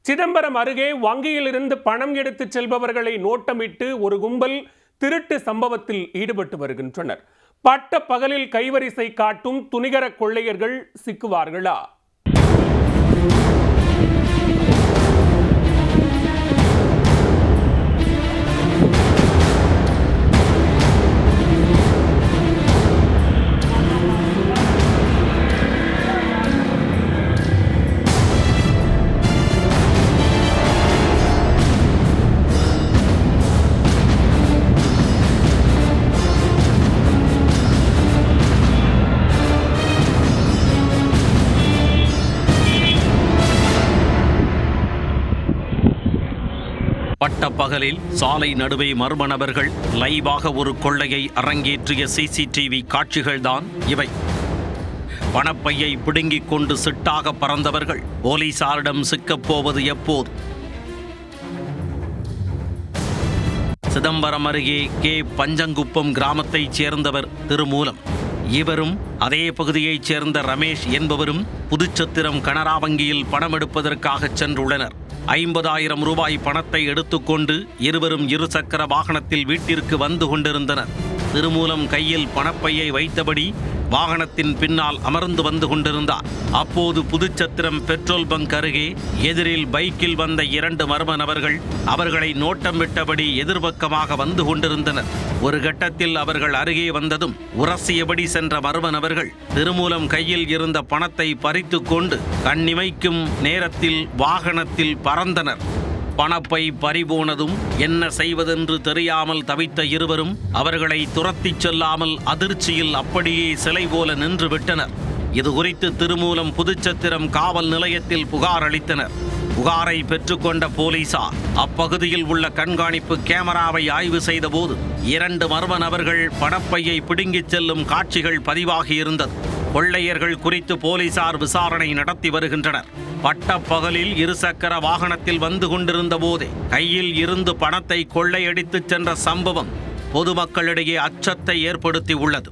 சிதம்பரம் அருகே வங்கியிலிருந்து பணம் எடுத்துச் செல்பவர்களை நோட்டமிட்டு ஒரு கும்பல் திருட்டு சம்பவத்தில் ஈடுபட்டு வருகின்றனர். பட்ட பகலில் கைவரிசை காட்டும் துணிகர கொள்ளையர்கள் சிக்குவார்களா? பட்டப்பகலில் சாலை நடுவே மர்ம நபர்கள் லைவாக ஒரு கொள்ளையை அரங்கேற்றிய சிசிடிவி காட்சிகள்தான் இவை. பணப்பையை பிடுங்கிக் கொண்டு சிட்டாக பறந்தவர்கள் போலீசாரிடம் சிக்கப்போவது எப்போது? சிதம்பரம் அருகே கே பஞ்சங்குப்பம் கிராமத்தைச் சேர்ந்தவர் திருமூலம். இவரும் அதே பகுதியைச் சேர்ந்த ரமேஷ் என்பவரும் புதுச்சத்திரம் கனரா வங்கியில் பணம் எடுப்பதற்காக சென்றுள்ளனர். 50,000 ரூபாய் பணத்தை எடுத்துக்கொண்டு இருவரும் இருசக்கர வாகனத்தில் வீட்டிற்கு வந்து கொண்டிருந்தனர். திருமூலம் கையில் பணப்பையை வைத்தபடி வாகனத்தின் பின்னால் அமர்ந்து வந்து கொண்டிருந்தார். அப்போது புதுச்சத்திரம் பெட்ரோல் பங்க் அருகே எதிரில் பைக்கில் வந்த 2 மர்ம நபர்கள் அவர்களை நோட்டம் விட்டபடி எதிர்பக்கமாக வந்து கொண்டிருந்தனர். ஒரு கட்டத்தில் அவர்கள் அருகே வந்ததும் உரசியபடி சென்ற மர்ம நபர்கள் திருமூலம் கையில் இருந்த பணத்தை பறித்து கொண்டு கண்ணிமைக்கும் நேரத்தில் வாகனத்தில் பறந்தனர். பணப்பை பறிபோனதும் என்ன செய்வதென்று தெரியாமல் தவித்த இருவரும் அவர்களை துரத்திச் செல்லாமல் அதிர்ச்சியில் அப்படியே சிலை போல நின்று விட்டனர். இது குறித்து திருமூலம் புதுச்சத்திரம் காவல் நிலையத்தில் புகார் அளித்தனர். புகாரை பெற்றுக்கொண்ட போலீசார் அப்பகுதியில் உள்ள கண்காணிப்பு கேமராவை ஆய்வு செய்தபோது 2 மர்ம நபர்கள் பணப்பையை பிடுங்கிச் செல்லும் காட்சிகள் பதிவாகியிருந்தது. கொள்ளையர்கள் குறித்து போலீசார் விசாரணை நடத்தி வருகின்றனர். பட்டப்பகலில் இருசக்கர வாகனத்தில் வந்து கொண்டிருந்த போதே கையில் இருந்து பணத்தை கொள்ளையடித்துச் சென்ற சம்பவம் பொதுமக்களிடையே அச்சத்தை ஏற்படுத்தி உள்ளது.